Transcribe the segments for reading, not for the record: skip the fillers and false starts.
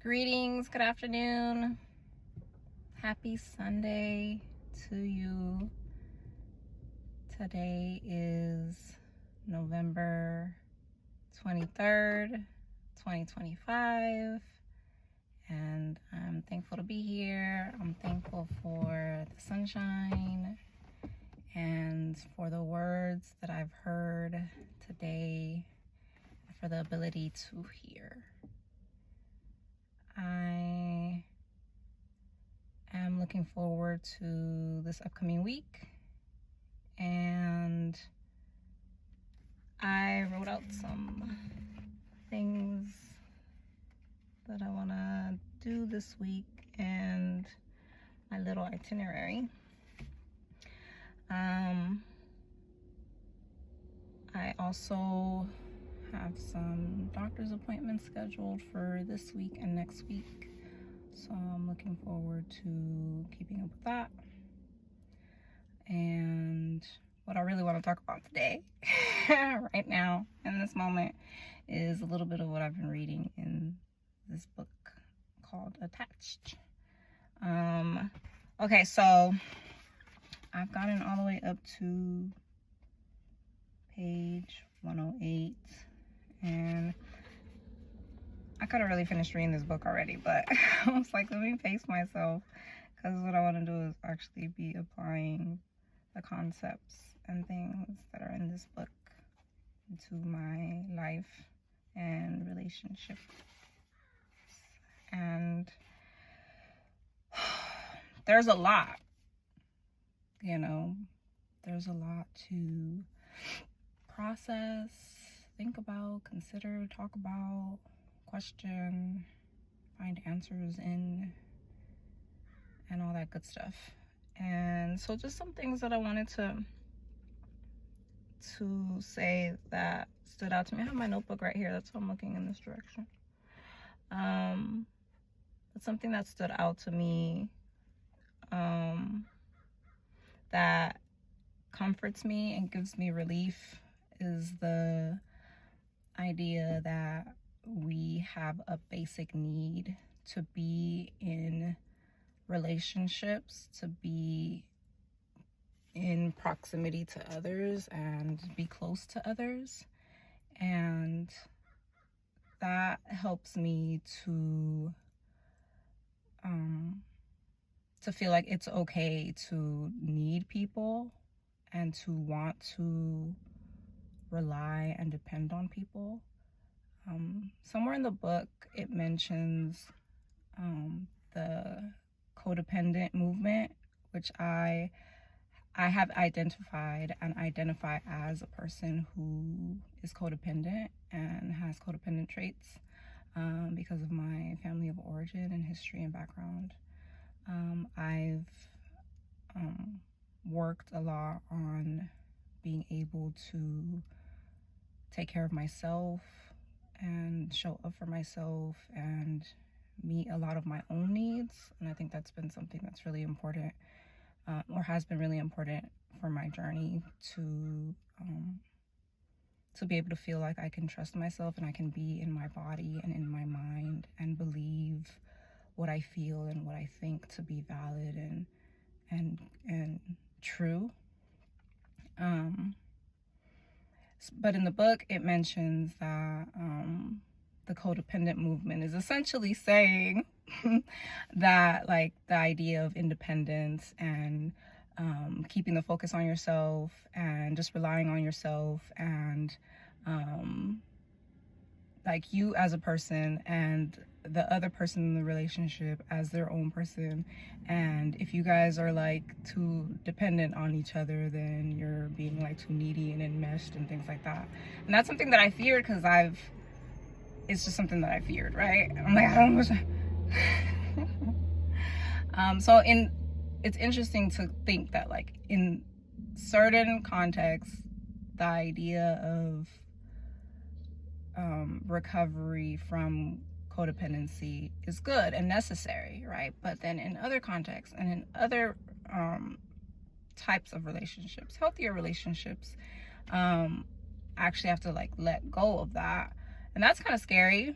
Greetings, good afternoon. Happy Sunday to you. Today is November 23rd, 2025, and I'm thankful to be here. I'm thankful for the sunshine and for the words that I've heard today, and for the ability to hear. I am looking forward to this upcoming week, and I wrote out some things that I want to do this week and my little itinerary. I also have some doctor's appointments scheduled for this week and next week, so I'm looking forward to keeping up with that. And what I really want to talk about today right now in this moment is a little bit of what I've been reading in this book called Attached. Okay, so I've gotten all the way up to page 108, and I could have really finished reading this book already, but I was like, let me pace myself, because what I want to do is actually be applying the concepts and things that are in this book into my life and relationships. And there's a lot, there's a lot to process, think about, consider, talk about, question, find answers in, and all that good stuff. And so just some things that I wanted to say that stood out to me. I have my notebook right here, that's why I'm looking in this direction. But something that stood out to me that comforts me and gives me relief is the idea that we have a basic need to be in relationships, to be in proximity to others and be close to others. And that helps me to feel like it's okay to need people and to want to rely and depend on people. Somewhere in the book it mentions the codependent movement, which I have identified and identify as a person who is codependent and has codependent traits because of my family of origin and history and background. I've worked a lot on being able to take care of myself and show up for myself and meet a lot of my own needs. And I think that's been something that's really important, or has been really important for my journey, to be able to feel like I can trust myself and I can be in my body and in my mind and believe what I feel and what I think to be valid and true. But in the book it mentions that the codependent movement is essentially saying that, like, the idea of independence and keeping the focus on yourself and just relying on yourself and like you as a person and the other person in the relationship as their own person, and if you guys are like too dependent on each other, then you're being like too needy and enmeshed and things like that. And that's something that I feared, because it's just something that I feared, right? I'm like, I don't know. It's interesting to think that, like, in certain contexts, the idea of recovery from codependency is good and necessary, right? But then in other contexts and in other types of relationships, healthier relationships, actually have to like let go of that. And that's kind of scary,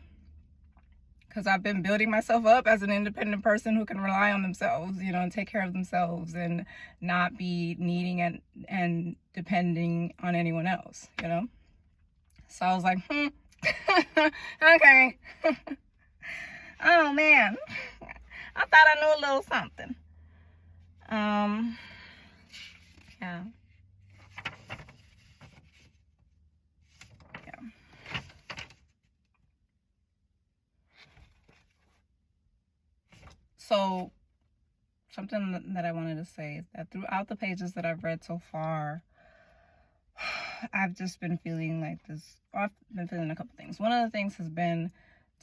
because I've been building myself up as an independent person who can rely on themselves, you know, and take care of themselves and not be needing and depending on anyone else, you know. So I was like, okay. Oh man, I thought I knew a little something. Yeah. So something that I wanted to say is that throughout the pages that I've read so far, I've just been feeling like this. I've been feeling a couple things. One of the things has been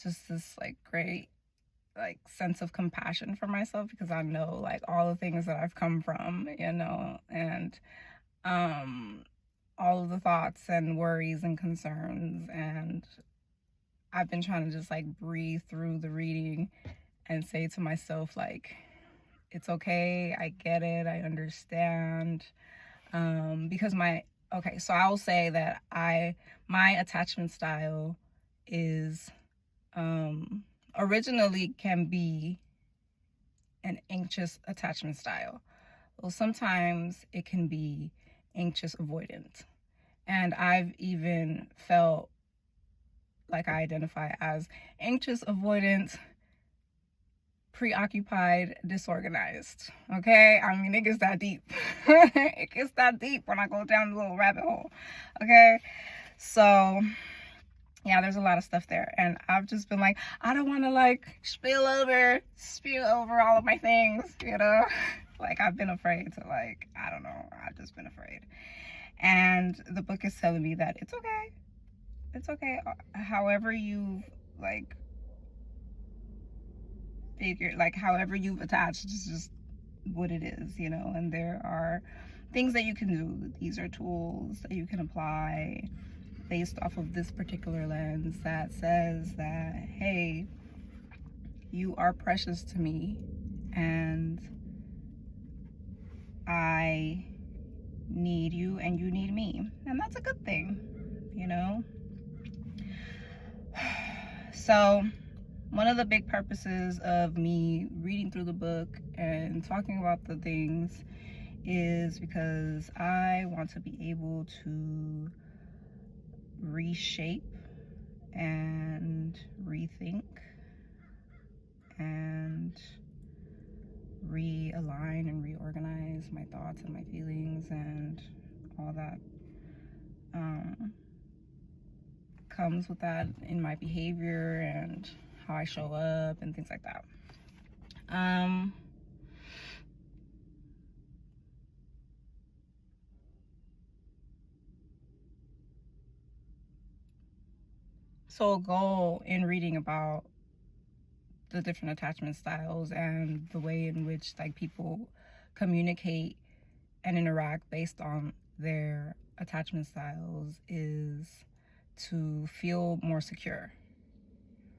just this like great like sense of compassion for myself, because I know like all the things that I've come from, you know, and all of the thoughts and worries and concerns, and I've been trying to just like breathe through the reading and say to myself like, it's okay, I get it, I understand. Because so I will say that my attachment style is originally can be an anxious attachment style. Well, sometimes it can be anxious avoidant. And I've even felt like I identify as anxious avoidant, preoccupied, disorganized. Okay? I mean, it gets that deep. It gets that deep when I go down the little rabbit hole. Okay? So, yeah, there's a lot of stuff there. And I've just been like, I don't want to like spill over all of my things, you know? Like, I've been afraid to like, I don't know. I've just been afraid. And the book is telling me that it's okay. It's okay. However you like figure, like however you've attached, it's just what it is, you know. And there are things that you can do. These are tools that you can apply based off of this particular lens that says that, hey, you are precious to me and I need you and you need me. And that's a good thing, you know. So one of the big purposes of me reading through the book and talking about the things is because I want to be able to reshape and rethink and realign and reorganize my thoughts and my feelings and all that comes with that in my behavior and how I show up and things like that. So a goal in reading about the different attachment styles and the way in which like people communicate and interact based on their attachment styles is to feel more secure,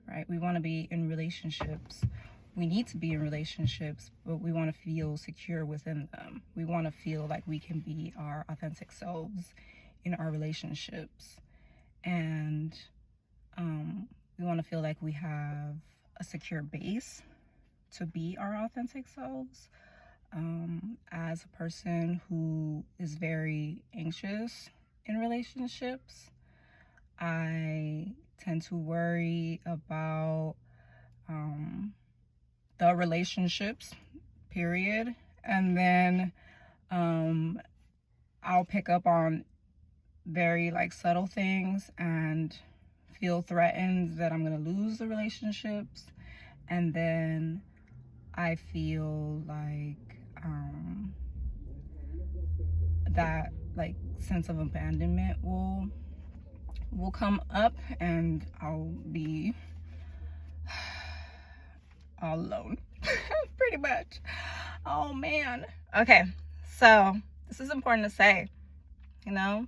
right? We want to be in relationships. We need to be in relationships, but we want to feel secure within them. We want to feel like we can be our authentic selves in our relationships. And we want to feel like we have a secure base to be our authentic selves. As a person who is very anxious in relationships, I tend to worry about the relationships, period. And then I'll pick up on very like subtle things and feel threatened that I'm gonna lose the relationships. And then I feel like that like sense of abandonment will come up and I'll be all alone. Pretty much. Oh man. Okay, so this is important to say, you know.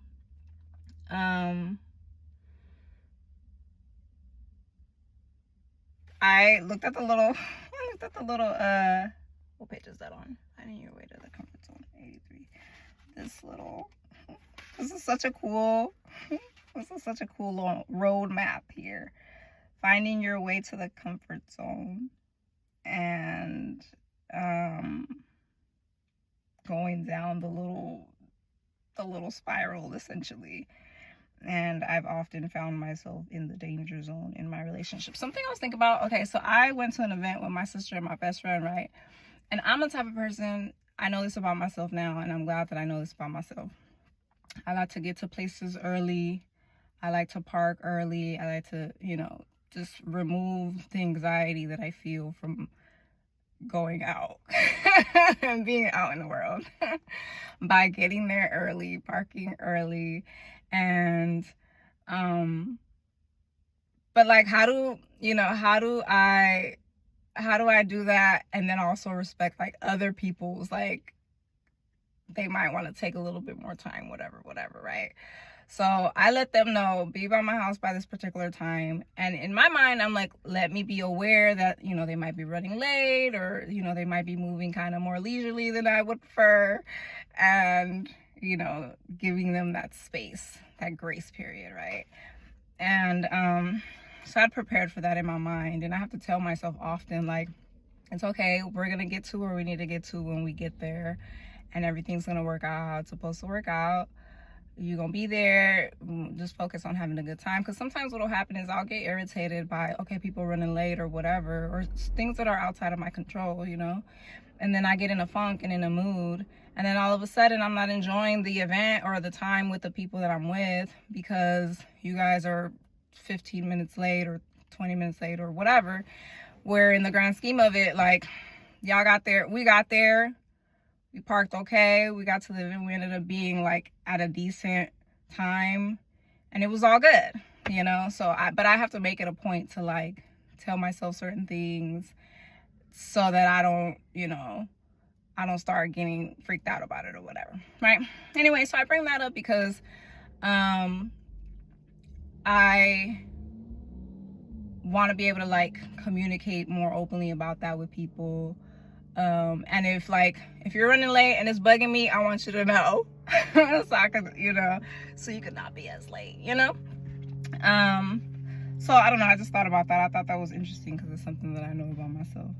I looked at the little what page is that on? Finding Your Way to the Comfort Zone 83. This is such a cool little road map here finding your way to the comfort zone and going down the little spiral, essentially. And I've often found myself in the danger zone in my relationship. Something I was thinking about, okay, so I went to an event with my sister and my best friend, right? And I'm the type of person, I know this about myself now, and I'm glad that I know this about myself. I like to get to places early. I like to park early. I like to, just remove the anxiety that I feel from going out and being out in the world by getting there early, parking early, and but like how do I do that and then also respect like other people's, like, they might want to take a little bit more time, whatever, right? So I let them know, be by my house by this particular time. And in my mind, I'm like, let me be aware that, they might be running late, or, they might be moving kind of more leisurely than I would prefer. And, giving them that space, that grace period, right? And so I'd prepared for that in my mind. And I have to tell myself often, like, it's okay. We're going to get to where we need to get to when we get there. And everything's going to work out how it's supposed to work out. You're gonna be there. Just focus on having a good time, because sometimes what'll happen is I'll get irritated by people running late or whatever, or things that are outside of my control, and then I get in a funk and in a mood, and then all of a sudden I'm not enjoying the event or the time with the people that I'm with because you guys are 15 minutes late or 20 minutes late or whatever, where in the grand scheme of it, like, y'all got there, we got there, we parked okay, we got to the event, we ended up being like at a decent time, and it was all good, so I have to make it a point to like tell myself certain things so that I don't start getting freaked out about it or whatever, right? Anyway, so I bring that up because I want to be able to like communicate more openly about that with people. And if you're running late and it's bugging me, I want you to know so I could, so you could not be as late, so I don't know, I just thought about that. I thought that was interesting because it's something that I know about myself.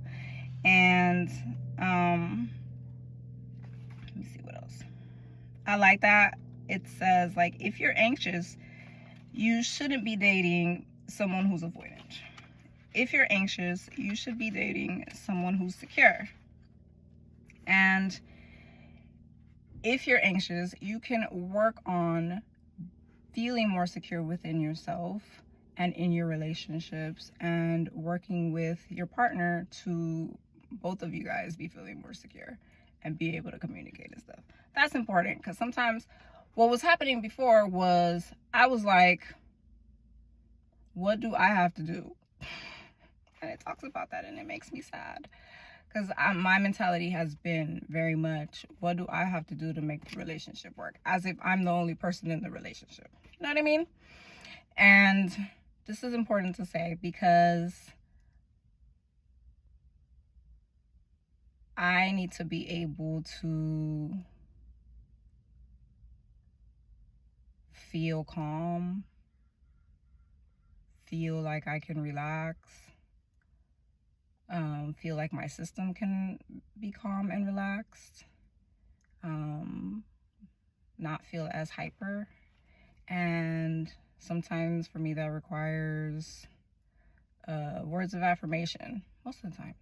And let me see what else. I like that it says, like, if you're anxious, you shouldn't be dating someone who's avoidant. If you're anxious, you should be dating someone who's secure. And if you're anxious, you can work on feeling more secure within yourself and in your relationships, and working with your partner to both of you guys be feeling more secure and be able to communicate and stuff. That's important, because sometimes what was happening before was I was like, what do I have to do? And it talks about that, and it makes me sad. Because my mentality has been very much, what do I have to do to make the relationship work? As if I'm the only person in the relationship. You know what I mean? And this is important to say because I need to be able to feel calm, feel like I can relax, feel like my system can be calm and relaxed, not feel as hyper. And sometimes for me that requires words of affirmation most of the time.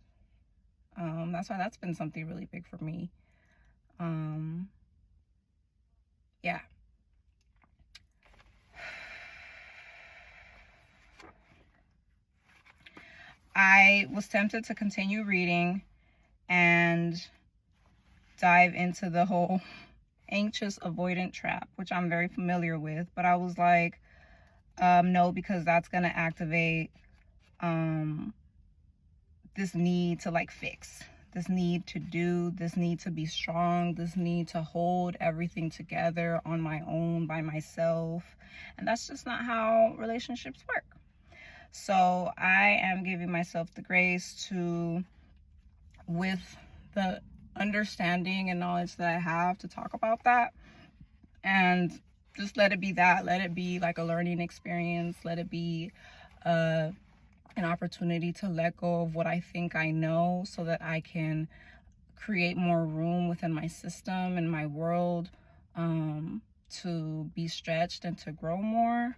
That's why that's been something really big for me. Yeah. I was tempted to continue reading and dive into the whole anxious avoidant trap, which I'm very familiar with, but I was like, no, because that's going to activate this need to like fix, this need to do, this need to be strong, this need to hold everything together on my own by myself. And that's just not how relationships work. So I am giving myself the grace to, with the understanding and knowledge that I have, to talk about that, and just let it be that. Let it be like a learning experience. Let it be an opportunity to let go of what I think I know so that I can create more room within my system and my world, to be stretched and to grow more,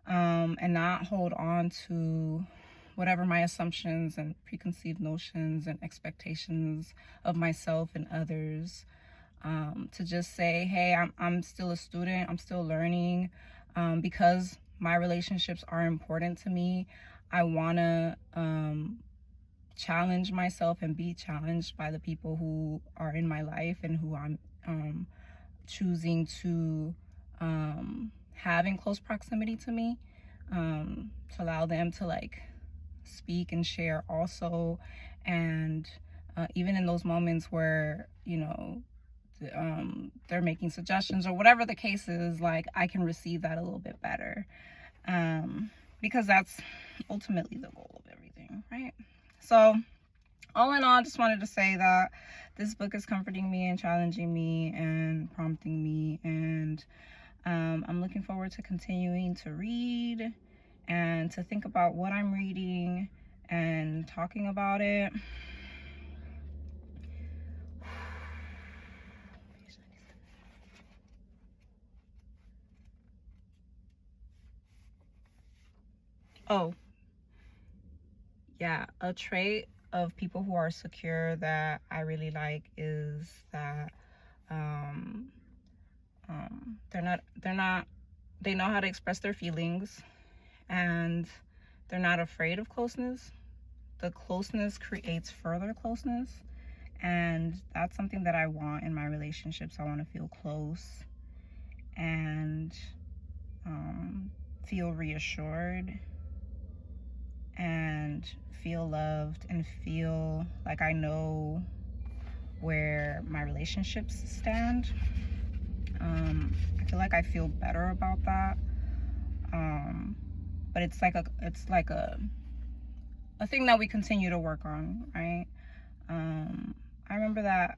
and not hold on to whatever my assumptions and preconceived notions and expectations of myself and others. To just say, hey, I'm still a student, I'm still learning, because my relationships are important to me. I want to challenge myself and be challenged by the people who are in my life and who I'm choosing to have in close proximity to me, to allow them to like speak and share also. And even in those moments where, you know, they're making suggestions or whatever the case is, like I can receive that a little bit better, because that's ultimately the goal of everything, right? So all in all, I just wanted to say that this book is comforting me and challenging me and prompting me, and I'm looking forward to continuing to read and to think about what I'm reading and talking about it. Oh, yeah, a trait of people who are secure that I really like is that they know how to express their feelings, and they're not afraid of closeness. The closeness creates further closeness, and that's something that I want in my relationships. I want to feel close and feel reassured and feel loved and feel like I know where my relationships stand. I feel like I feel better about that. But it's like a thing that we continue to work on, right? I remember that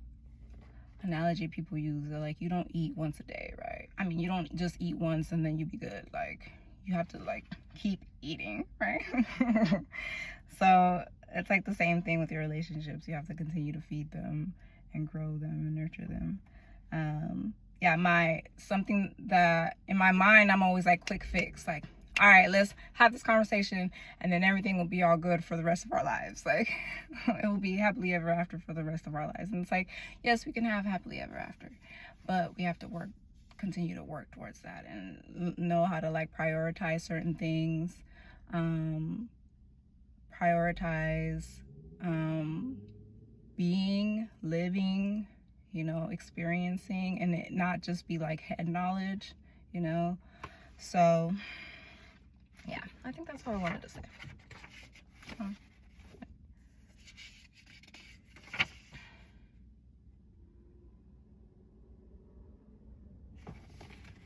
analogy people use. They're like, you don't eat once a day, right? I mean, you don't just eat once and then you be good. Like, you have to like keep eating, right? So it's like the same thing with your relationships. You have to continue to feed them and grow them and nurture them. Yeah, something that in my mind, I'm always like quick fix, like, all right, let's have this conversation and then everything will be all good for the rest of our lives. Like, it will be happily ever after for the rest of our lives. And it's like, yes, we can have happily ever after, but we have to continue to work towards that and know how to like prioritize certain things, prioritize being, living, you know, experiencing, and it not just be like head knowledge, you know. So yeah, I think that's all I wanted to say.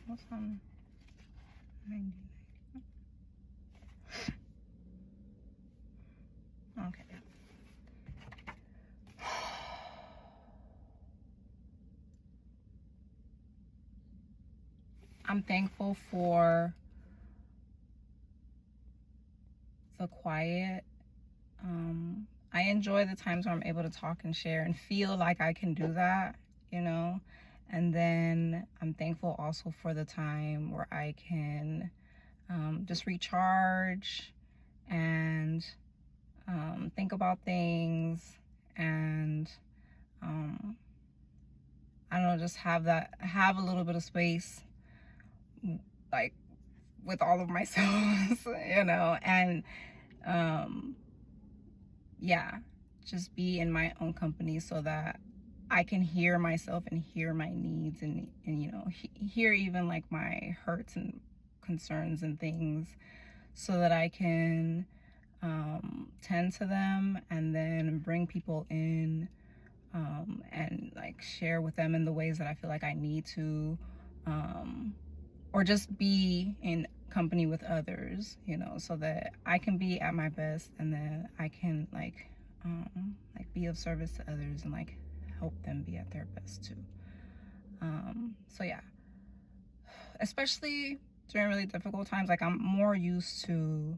What's on 90? Okay. I'm thankful for the quiet. I enjoy the times where I'm able to talk and share and feel like I can do that, you know. And then I'm thankful also for the time where I can just recharge and think about things, and I don't know, just have a little bit of space, like with all of myself, you know, and yeah, just be in my own company so that I can hear myself and hear my needs, and you know, hear even like my hurts and concerns and things, so that I can tend to them and then bring people in, and like share with them in the ways that I feel like I need to, or just be in company with others, you know, so that I can be at my best, and then I can like be of service to others and like help them be at their best too. So yeah, especially during really difficult times, like I'm more used to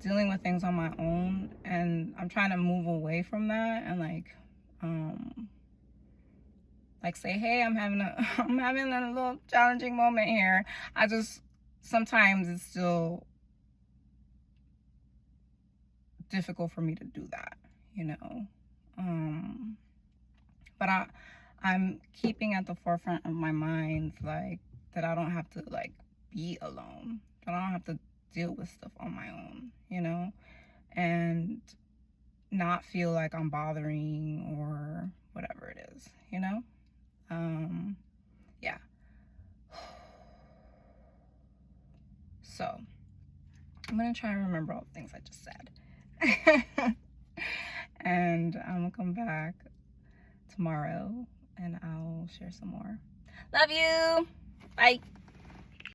dealing with things on my own, and I'm trying to move away from that and like say, hey, I'm having a little challenging moment here. I just, sometimes it's still difficult for me to do that, you know. But I'm keeping at the forefront of my mind, like, that I don't have to, like, be alone, that I don't have to deal with stuff on my own, you know, and not feel like I'm bothering or whatever it is, you know. Yeah. So I'm gonna try and remember all the things I just said. And I'm gonna come back tomorrow and I'll share some more. Love you. Bye.